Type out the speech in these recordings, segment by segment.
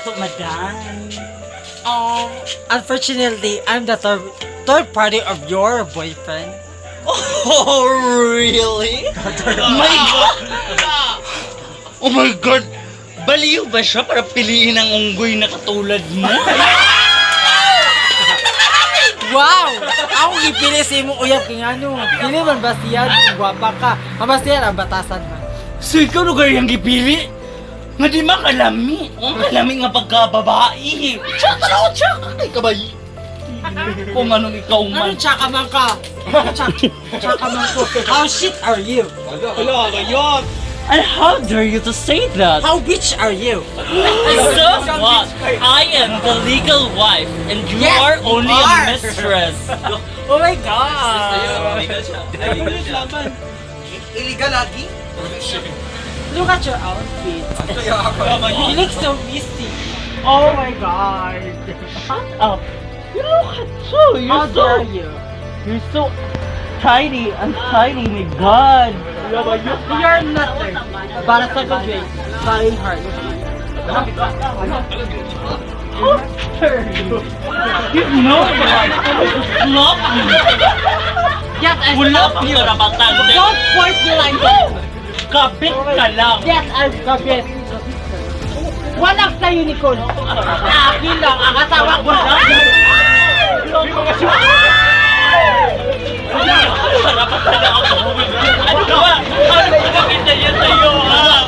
to, madam. Unfortunately, I'm the third party of your boyfriend. Oh, really? My God! Oh my God! Baliw ba siya para piliin ang unggoy na katulad mo? Wow! Ako ipili sa imong uyab kay ano. Dili man basiyan, guwapa ka. Mabasiyan ang batasan man. So ikaw no gayang gipili? Nga di makalami. Ang kalami nga pagkababae. Tsaka kay kabay. Kung anong ikaw man. Ano tsaka man ka? Tsaka man ko. How shit are you? Wala kayo. And how dare you to say that? How bitch are you? So what? I am the legal wife and you Yes, are you only are. a mistress. Oh my God! Illegal lagi? Look at your outfit. You look so missy. Oh my God! Shut up. You look at you. How dare you? You're so tidy and tidy, my God. You're nothing but a second grade trying hard. You know what? Slap me. Yes, I Wala love pang you. karapatan. Don't point me like that. Kabit ka lang. Yes, I'm kabit. Walang sa'yo, Nicole. Akin lang, ang asawa ko lang. Karapatan na ako. Ano ba? Ano ba nakita niya sa'yo, ha?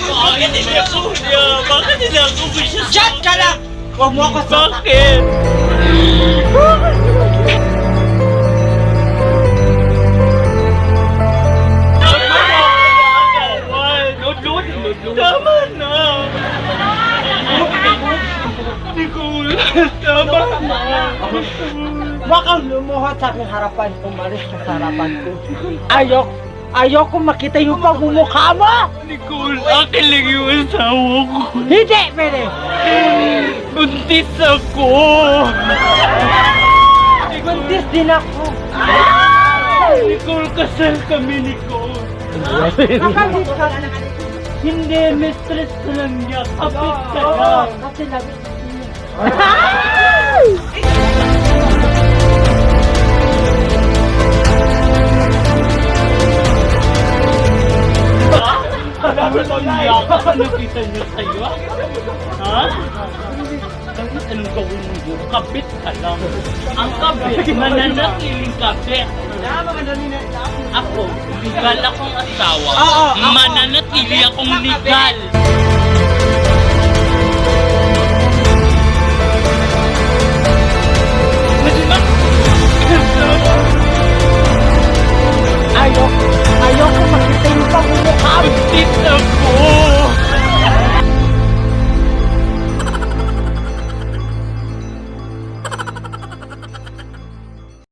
Bakit hindi ako niya? Bakit hindi ako siya? Shut ka lang! Huwag mo ako sa... Bakit? Tama na! Nicole, tama na! Huwag kang lumuhot sa aking harapan. Umalis ka sa harapan ko. Ayoko makita yung pagmumukha mo! Nicole, akin lang yung asawa ko. Hindi, pwede! Buntis ako! Buntis din ako. Nicole, kasal kami, Nicole. Kapagod ka. Hindi, mistress ko lang niya. Kapit ka lang. Kasi labis. Ano kita niya sa'yo? Ha? Anong gawin mo? Kapit ka lang. Ang kapit, mananatiling kapit. Ako, legal akong asawa. Mananatili akong legal.